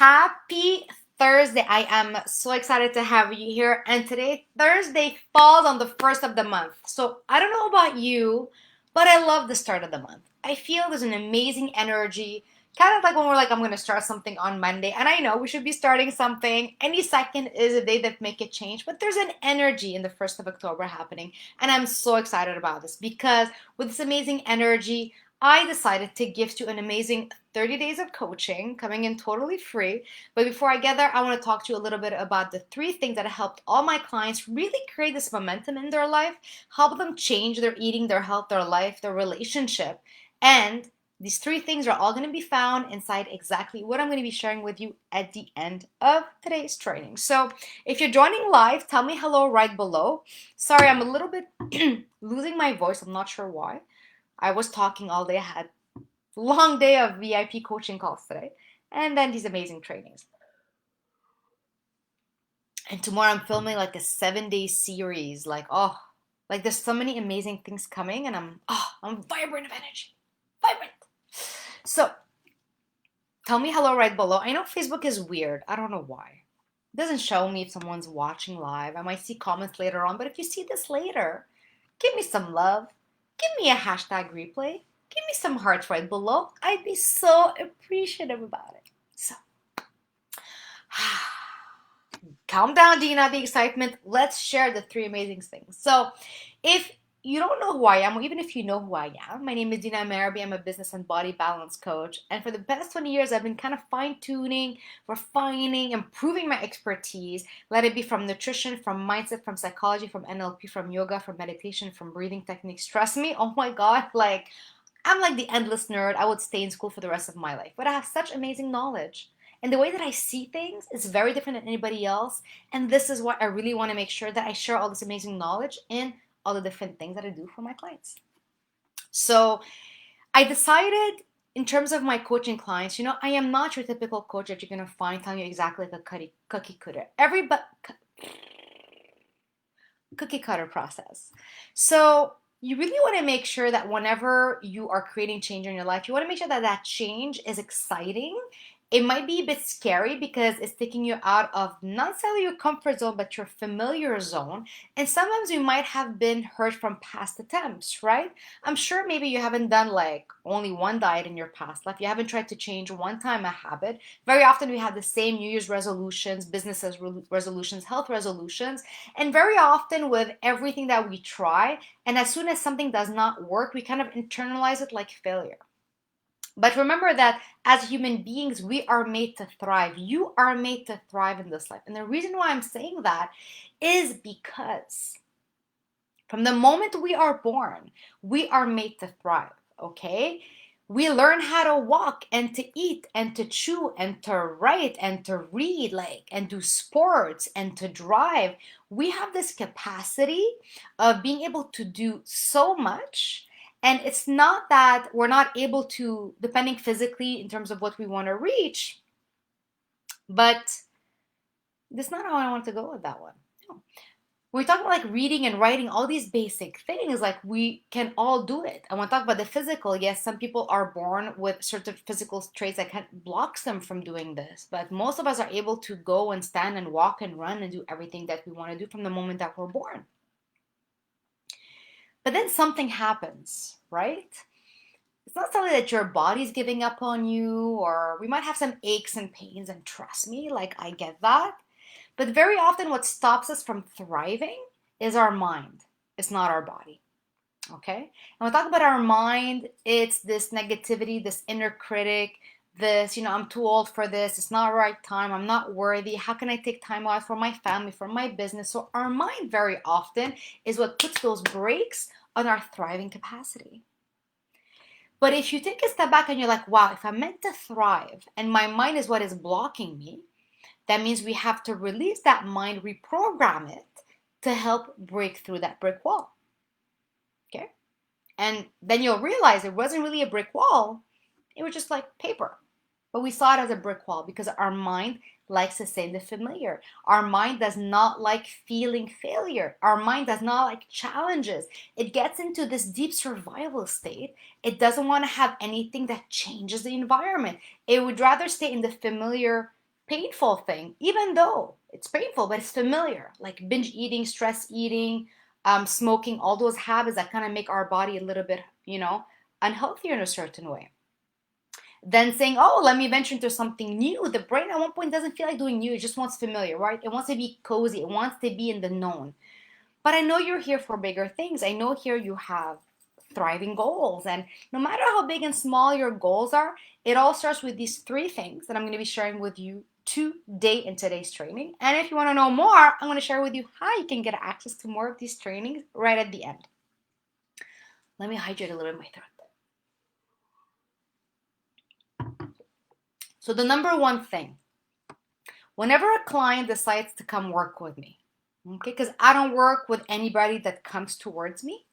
Happy Thursday. I am so excited to have you here. And today, Thursday, falls on the first of the month. So I don't know about you, but I love the start of the month. I feel there's an amazing energy. Kind of like when we're like, I'm going to start something on Monday. And I know we should be starting something. Any second is a day that make it change. But there's an energy in the 1st of October happening. And I'm so excited about this because with this amazing energy, I decided to gift you an amazing 30 days of coaching coming in totally free. But before I get there, I want to talk to you a little bit about the 3 things that helped all my clients really create this momentum in their life, help them change their eating, their health, their life, their relationship. And these 3 things are all going to be found inside exactly what I'm going to be sharing with you at the end of today's training. So if you're joining live, tell me hello right below. Sorry, I'm a little bit losing my voice. I'm not sure why. I was talking all day. I had a long day of VIP coaching calls today. And then these amazing trainings. And tomorrow I'm filming like a 7-day series. Like there's so many amazing things coming. And I'm vibrant of energy. Vibrant. So tell me hello right below. I know Facebook is weird. I don't know why. It doesn't show me if someone's watching live. I might see comments later on. But if you see this later, give me some love. Give me a hashtag replay. Give me some hearts right below. I'd be so appreciative about it. So, calm down, Dina, the excitement. Let's share the 3 amazing things. So, if you don't know who I am, or even if you know who I am, my name is 𝙩𝙤𝙤𝙤. I'm a business and body balance coach. And for the past 20 years, I've been kind of fine-tuning, refining, improving my expertise. Let it be from nutrition, from mindset, from psychology, from NLP, from yoga, from meditation, from breathing techniques. Trust me, oh my God, I'm like the endless nerd. I would stay in school for the rest of my life. But I have such amazing knowledge. And the way that I see things is very different than anybody else. And this is what I really want to make sure that I share all this amazing knowledge in all the different things that I do for my clients. So I decided in terms of my coaching clients, I am not your typical coach that you're going to find telling you exactly like a cookie cutter. Cookie cutter process. So you really want to make sure that whenever you are creating change in your life, you want to make sure that that change is exciting. It might be a bit scary because it's taking you out of not necessarily your comfort zone, but your familiar zone. And sometimes you might have been hurt from past attempts, right? I'm sure maybe you haven't done like only one diet in your past life. You haven't tried to change one time a habit. Very often we have the same New Year's resolutions, business resolutions, health resolutions. And very often with everything that we try, and as soon as something does not work, we kind of internalize it like failure. But remember that as human beings, we are made to thrive. You are made to thrive in this life. And the reason why I'm saying that is because from the moment we are born, we are made to thrive, okay? We learn how to walk and to eat and to chew and to write and to read, and do sports and to drive. We have this capacity of being able to do so much. And it's not that we're not able to, depending physically in terms of what we want to reach, but that's not how I want to go with that one. No. When we talk about reading and writing, all these basic things, we can all do it. I want to talk about the physical. Yes, some people are born with certain physical traits that blocks them from doing this. But most of us are able to go and stand and walk and run and do everything that we want to do from the moment that we're born. But then something happens, right? It's not something that your body's giving up on you, or we might have some aches and pains, and trust me, I get that. But very often what stops us from thriving is our mind. It's not our body, okay? And when we talk about our mind, it's this negativity, this inner critic, this, I'm too old for this, it's not the right time, I'm not worthy, how can I take time out for my family, for my business? So our mind very often is what puts those brakes on our thriving capacity. But if you take a step back and you're like, wow, if I'm meant to thrive and my mind is what is blocking me, that means we have to release that mind, reprogram it to help break through that brick wall, okay? And then you'll realize it wasn't really a brick wall, it was just like paper. But we saw it as a brick wall because our mind likes to stay in the familiar. Our mind does not like feeling failure. Our mind does not like challenges. It gets into this deep survival state. It doesn't want to have anything that changes the environment. It would rather stay in the familiar painful thing, even though it's painful, but it's familiar, like binge eating, stress eating, smoking, all those habits that kind of make our body a little bit, unhealthier in a certain way. Then saying, oh, let me venture into something new. The brain at one point doesn't feel like doing new. It just wants familiar, right? It wants to be cozy. It wants to be in the known. But I know you're here for bigger things. I know here you have thriving goals. And no matter how big and small your goals are, it all starts with these three things that I'm going to be sharing with you today in today's training. And if you want to know more, I'm going to share with you how you can get access to more of these trainings right at the end. Let me hydrate a little bit my throat. So the number one thing, whenever a client decides to come work with me, okay, because I don't work with anybody that comes towards me,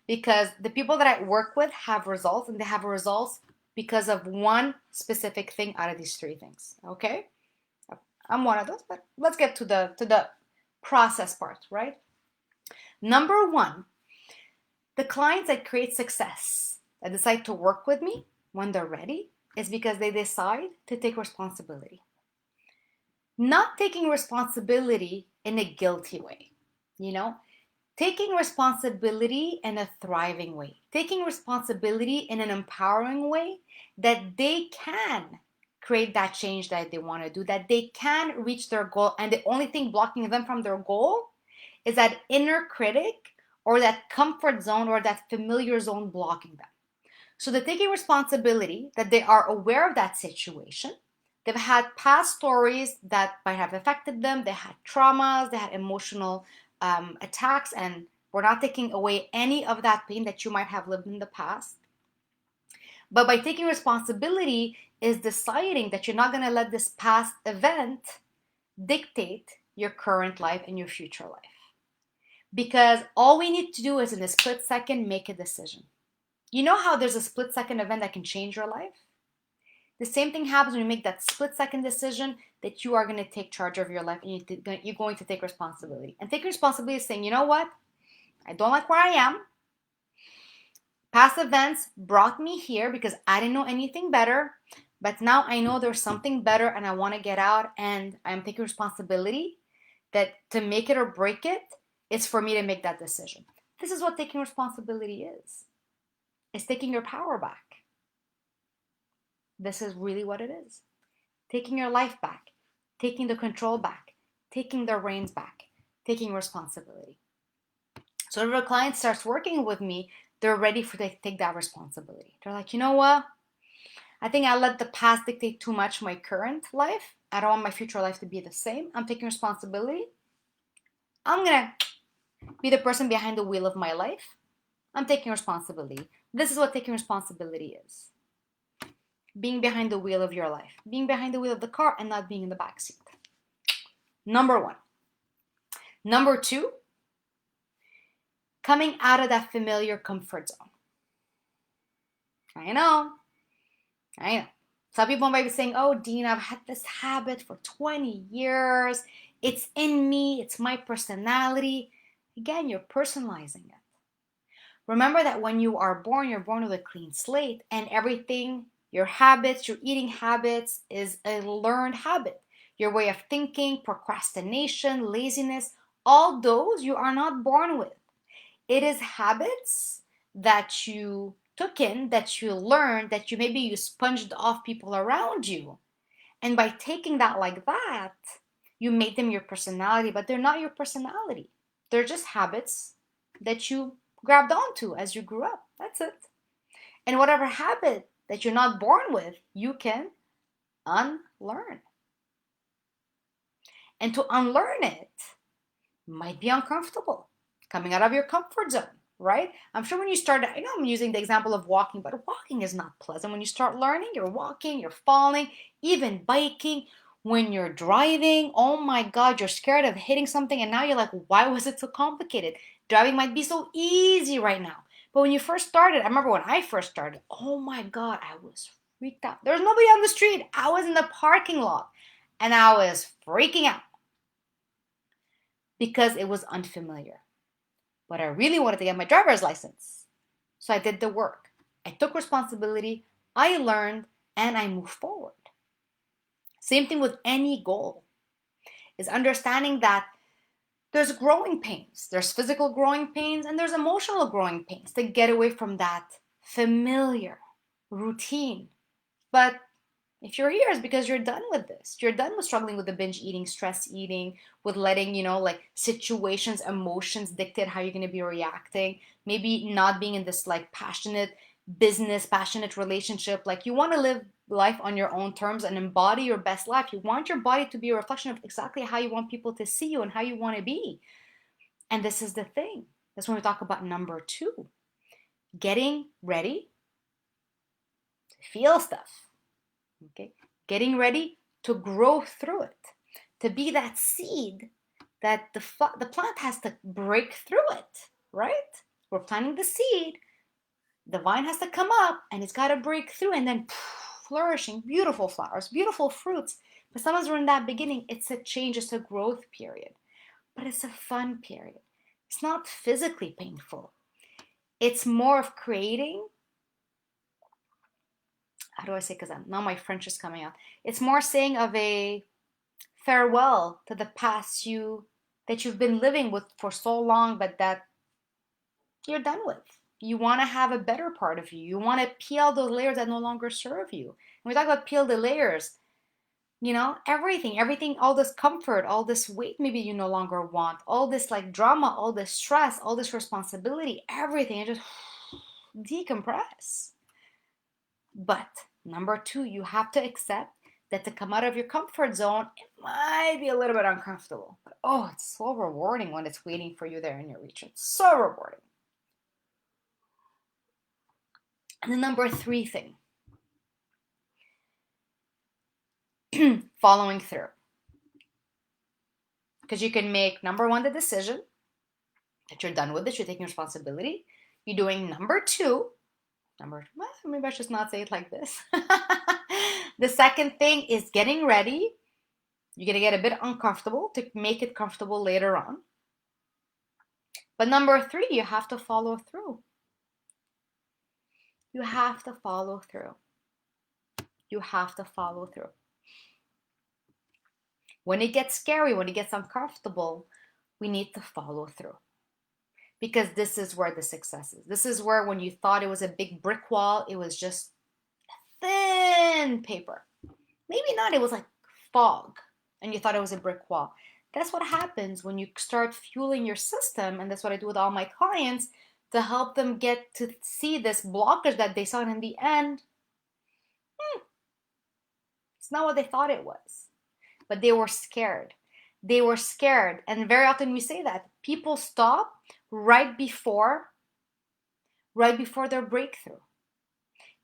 because the people that I work with have results, and they have results because of one specific thing out of these three things, okay? I'm one of those, but let's get to the process part, right? Number one, the clients that create success, that decide to work with me when they're ready, is because they decide to take responsibility. Not taking responsibility in a guilty way, taking responsibility in a thriving way, taking responsibility in an empowering way, that they can create that change that they want to do, that they can reach their goal, and the only thing blocking them from their goal is that inner critic or that comfort zone or that familiar zone blocking them. So they're taking responsibility, that they are aware of that situation. They've had past stories that might have affected them. They had traumas, they had emotional attacks, and we're not taking away any of that pain that you might have lived in the past. But by taking responsibility is deciding that you're not going to let this past event dictate your current life and your future life. Because all we need to do is in a split second make a decision. You know how there's a split second event that can change your life? The same thing happens when you make that split second decision that you are going to take charge of your life and you're going to take responsibility. And taking responsibility is saying, you know what? I don't like where I am. Past events brought me here because I didn't know anything better. But now I know there's something better and I want to get out, and I'm taking responsibility that to make it or break it, it's for me to make that decision. This is what taking responsibility is. It's taking your power back. This is really what it is. Taking your life back, taking the control back, taking the reins back, taking responsibility. So if a client starts working with me, they're ready to take that responsibility. They're like, you know what? I think I let the past dictate too much my current life. I don't want my future life to be the same. I'm taking responsibility. I'm going to be the person behind the wheel of my life. I'm taking responsibility. This is what taking responsibility is. Being behind the wheel of your life. Being behind the wheel of the car and not being in the back seat. Number one. Number two, coming out of that familiar comfort zone. I know. Some people might be saying, oh, Dean, I've had this habit for 20 years. It's in me. It's my personality. Again, you're personalizing it. Remember that when you are born, you're born with a clean slate, and everything, your habits, your eating habits is a learned habit. Your way of thinking, procrastination, laziness, all those you are not born with. It is habits that you took in, that you learned, that you sponged off people around you. And by taking that like that, you made them your personality, but they're not your personality. They're just habits that you grabbed onto as you grew up. That's it. And whatever habit that you're not born with, you can unlearn. And to unlearn it might be uncomfortable, coming out of your comfort zone, right? I'm sure when you start, I know I'm using the example of walking, but walking is not pleasant. When you start learning, you're walking, you're falling, even biking, when you're driving, oh my God, you're scared of hitting something, and now you're like, why was it so complicated? Driving might be so easy right now. But when you first started, I remember when I first started, oh my God, I was freaked out. There was nobody on the street. I was in the parking lot and I was freaking out because it was unfamiliar. But I really wanted to get my driver's license. So I did the work. I took responsibility, I learned, and I moved forward. Same thing with any goal, is understanding that there's growing pains. There's physical growing pains and there's emotional growing pains to get away from that familiar routine. But if you're here, it's because you're done with this. You're done with struggling with the binge eating, stress eating, with letting, like situations, emotions dictate how you're going to be reacting. Maybe not being in this like passionate business, passionate relationship. Like you want to live life on your own terms and embody your best life. You want your body to be a reflection of exactly how you want people to see you and how you want to be. And this is the thing. That's when we talk about number 2, getting ready to feel stuff. Okay, getting ready to grow through it, to be that seed that the plant has to break through it, right? We're planting the seed, the vine has to come up and it's got to break through and then flourishing, beautiful flowers, beautiful fruits. But sometimes we're in that beginning, it's a change, it's a growth period, but it's a fun period. It's not physically painful. It's more of creating, how do I say, because now my French is coming out. It's more saying of a farewell to the past that you've been living with for so long, but that you're done with. You want to have a better part of you. You want to peel those layers that no longer serve you. When we talk about peel the layers, everything, all this comfort, all this weight maybe you no longer want, all this like drama, all this stress, all this responsibility, everything, and just decompress. But number 2, you have to accept that to come out of your comfort zone, it might be a little bit uncomfortable. But oh, it's so rewarding when it's waiting for you there in your reach. It's so rewarding. And the number 3 thing, following through. Because you can make, number 1, the decision that you're done with this, you're taking responsibility. You're doing number 2, maybe I should not say it like this. The second thing is getting ready. You're going to get a bit uncomfortable to make it comfortable later on. But number 3, you have to follow through. You have to follow through. You have to follow through. When it gets scary, when it gets uncomfortable, we need to follow through. Because this is where the success is. This is where when you thought it was a big brick wall, it was just thin paper. Maybe not, it was like fog, and you thought it was a brick wall. That's what happens when you start fueling your system, and that's what I do with all my clients, to help them get to see this blockage that they saw, and in the end, it's not what they thought it was. But they were scared. They were scared, and very often we say that. People stop right before their breakthrough.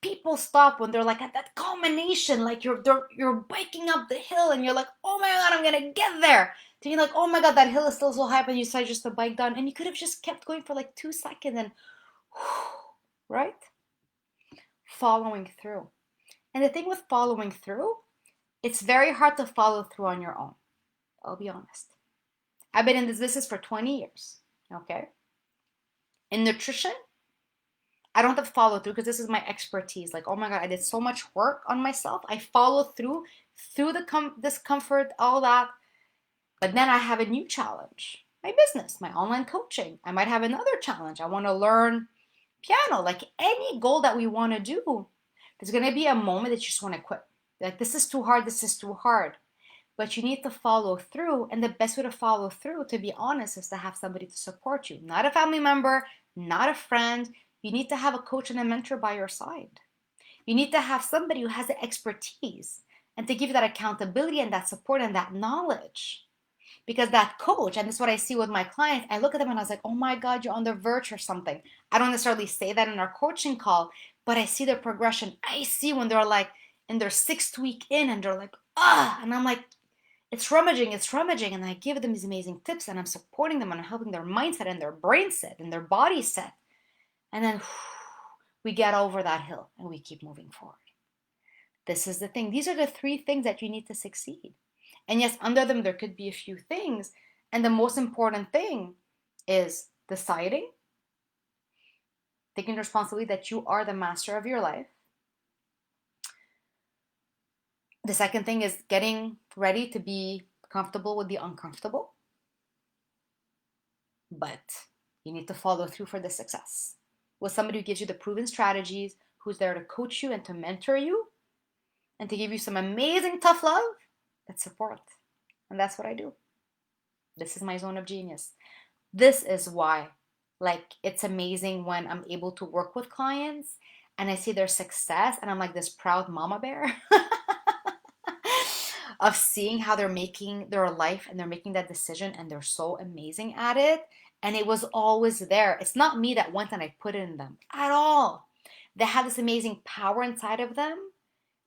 People stop when they're like at that culmination, like you're biking up the hill and you're like, oh my God, I'm gonna get there. Then you're like, oh my God, that hill is still so high, and you decide just to bike down, and you could have just kept going for like 2 seconds and right? Following through. And the thing with following through, it's very hard to follow through on your own. I'll be honest. I've been in this business for 20 years, okay? In nutrition, I don't have to follow through because this is my expertise. Like, oh my God, I did so much work on myself. I follow through the discomfort, all that. But then I have a new challenge. My business, my online coaching. I might have another challenge. I want to learn piano. Like any goal that we want to do, there's going to be a moment that you just want to quit. Like, this is too hard. This is too hard. But you need to follow through. And the best way to follow through, to be honest, is to have somebody to support you. Not a family member, not a friend. You need to have a coach and a mentor by your side. You need to have somebody who has the expertise and to give you that accountability and that support and that knowledge. Because that coach, and this is what I see with my clients, I look at them and I was like, oh my God, you're on the verge or something. I don't necessarily say that in our coaching call, but I see their progression. I see when they're like in their 6th week in and they're like, and I'm like, it's rummaging. And I give them these amazing tips and I'm supporting them and I'm helping their mindset and their brain set and their body set. And then we get over that hill and we keep moving forward. This is the thing. These are the 3 things that you need to succeed. And yes, under them, there could be a few things. And the most important thing is deciding, taking responsibility that you are the master of your life, The second thing is getting ready to be comfortable with the uncomfortable, but you need to follow through for the success. With somebody who gives you the proven strategies, who's there to coach you and to mentor you, and to give you some amazing tough love, that's support. And that's what I do. This is my zone of genius. This is why, like, it's amazing when I'm able to work with clients and I see their success, and I'm like this proud mama bear of seeing how they're making their life and they're making that decision and they're so amazing at it. And it was always there. It's not me that went and I put it in them at all. They have this amazing power inside of them.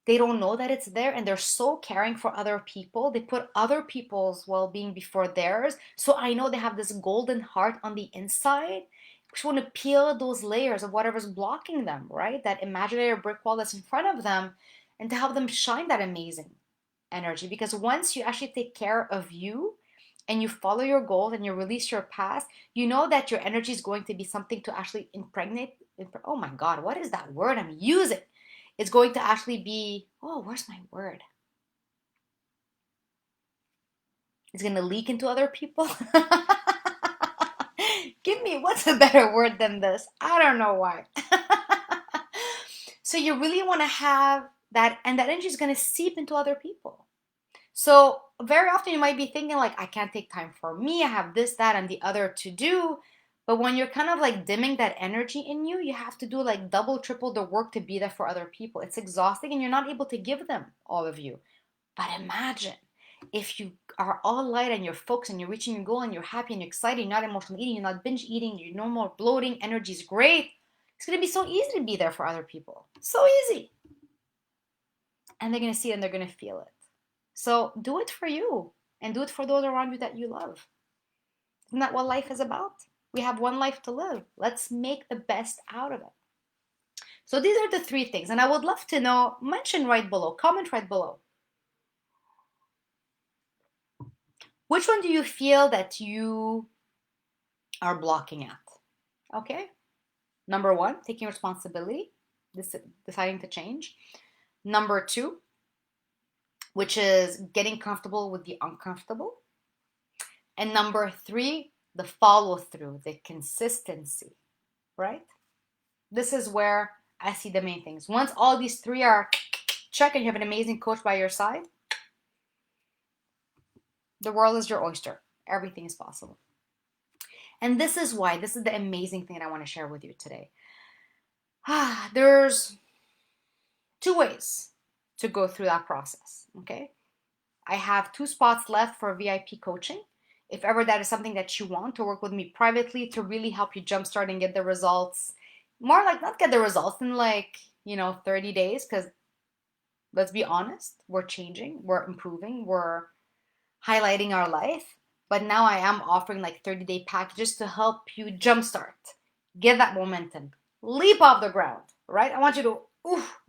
They don't know that it's there, and they're so caring for other people. They put other people's well-being before theirs. So I know they have this golden heart on the inside. Just want to peel those layers of whatever's blocking them, right? That imaginary brick wall that's in front of them, and to help them shine that amazing energy. Because once you actually take care of you and you follow your goals and you release your past, you know that your energy is going to be something to actually impregnate. Oh my God, what is that word I'm using? It's going to actually be, oh, where's my word? It's going to leak into other people. Give me, what's a better word than this? I don't know why. So you really want to have that, and that energy is going to seep into other people. So very often you might be thinking like, I can't take time for me. I have this, that, and the other to do. But when you're kind of like dimming that energy in you, you have to do like double, triple the work to be there for other people. It's exhausting and you're not able to give them all of you. But imagine if you are all light and you're focused and you're reaching your goal and you're happy and you're excited, you're not emotional eating, you're not binge eating, you're no more bloating, energy's great. It's going to be so easy to be there for other people. So easy. And they're going to see it and they're going to feel it. So do it for you and do it for those around you that you love. Isn't that what life is about? We have one life to live. Let's make the best out of it. So these are the three things. And I would love to know, mention right below, comment right below. Which one do you feel that you are blocking at? Okay. Number one, taking responsibility, deciding to change. Number two, which is getting comfortable with the uncomfortable. And number three, the follow through, the consistency, right? This is where I see the main things. Once all these three are checked and you have an amazing coach by your side, the world is your oyster. Everything is possible. And this is why, this is the amazing thing that I want to share with you today. There's two ways to go through that process, okay? I have 2 spots left for VIP coaching. If ever that is something that you want to work with me privately to really help you jumpstart and get the results, more like not get the results in like, 30 days, because let's be honest, we're changing, we're improving, we're highlighting our life. But now I am offering like 30-day packages to help you jumpstart, get that momentum, leap off the ground, right? I want you to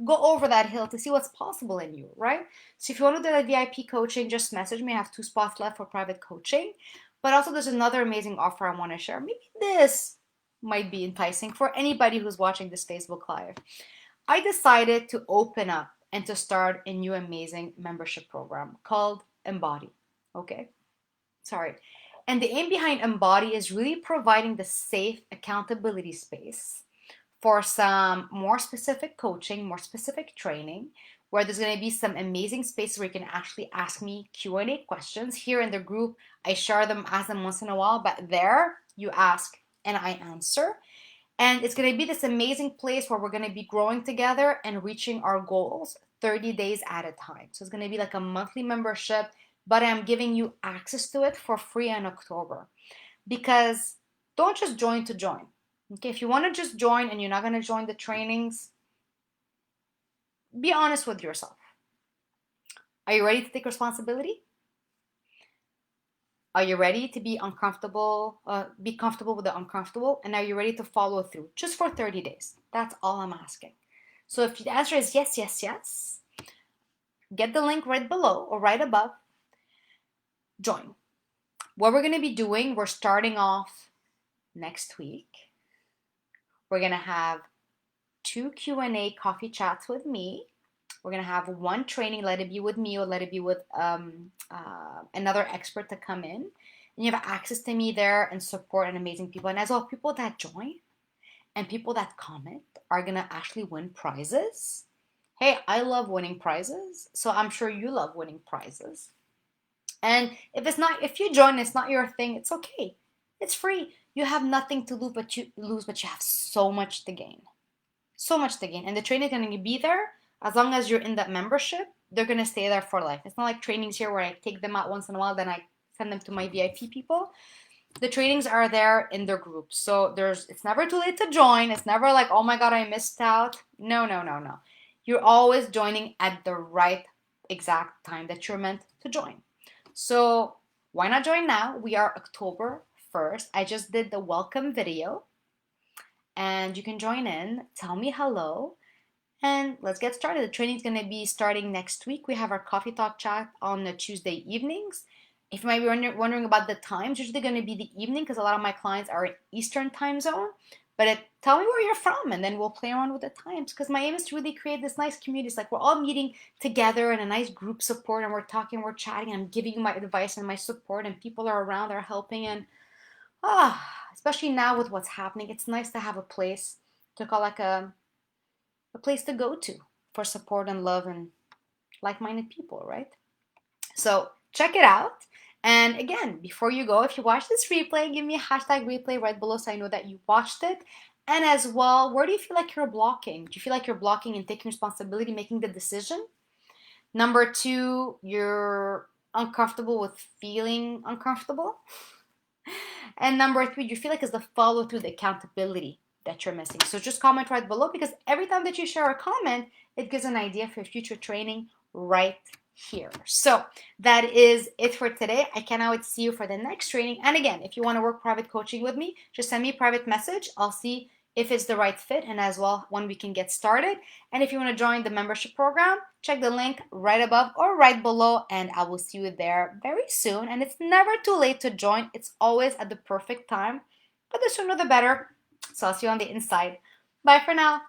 go over that hill to see what's possible in you, right? So if you want to do that VIP coaching, just message me. I have 2 spots left for private coaching. But also there's another amazing offer I want to share. Maybe this might be enticing for anybody who's watching this Facebook Live. I decided to open up and to start a new amazing membership program called Embody, okay? Sorry. And the aim behind Embody is really providing the safe accountability space for some more specific coaching, more specific training, where there's going to be some amazing spaces where you can actually ask me Q&A questions. Here in the group, I share them, ask them once in a while, but there you ask and I answer. And it's going to be this amazing place where we're going to be growing together and reaching our goals 30 days at a time. So it's going to be like a monthly membership, but I'm giving you access to it for free in October. Because don't just join to join. Okay, if you want to just join and you're not going to join the trainings, be honest with yourself. Are you ready to take responsibility? Are you ready to be uncomfortable, be comfortable with the uncomfortable? And are you ready to follow through just for 30 days? That's all I'm asking. So if the answer is yes, yes, yes, get the link right below or right above. Join. What we're going to be doing, we're starting off next week. We're going to have 2 Q&A coffee chats with me We're going to have one training, let it be with me or let it be with another expert to come in. And you have access to me there and support and amazing people. And as well, people that join and people that comment are going to actually win prizes. Hey, I love winning prizes, so I'm sure you love winning prizes. And if you join, it's not your thing, it's okay. It's free. You have nothing to lose, but you have so much to gain. So much to gain. And the training is going to be there as long as you're in that membership. They're going to stay there for life. It's not like trainings here where I take them out once in a while, then I send them to my VIP people. The trainings are there in their groups. So it's never too late to join. It's never like, oh my God, I missed out. No, no, no, no. You're always joining at the right exact time that you're meant to join. So why not join now? We are October 1st. I just did the welcome video and you can join in, tell me hello, and let's get started. The training is going to be starting next week. We have our coffee talk chat on the Tuesday evenings. If you might be wondering about the times, usually going to be the evening because a lot of my clients are in Eastern time zone. But tell me where you're from, and then we'll play around with the times. Because my aim is to really create this nice community. It's like we're all meeting together in a nice group support, and we're talking, we're chatting, and I'm giving you my advice and my support, and people are around, they're helping. And especially now with what's happening, it's nice to have a place to call like a place to go to for support and love and like-minded people, right? So check it out. And again, before you go, if you watch this replay, give me a hashtag replay right below so I know that you watched it. And as well, where do you feel like you're blocking? Do you feel like you're blocking and taking responsibility, making the decision? Number 2, you're uncomfortable with feeling uncomfortable. And number 3, you feel like it's the follow through, the accountability that you're missing. So just comment right below, because every time that you share a comment, it gives an idea for future training right here. So that is it for today. I cannot wait to see you for the next training. And again, if you want to work private coaching with me, just send me a private message. I'll see if it's the right fit and as well when we can get started. And if you want to join the membership program, check the link right above or right below, and I will see you there very soon. And it's never too late to join. It's always at the perfect time, but the sooner the better. So I'll see you on the inside. Bye for now.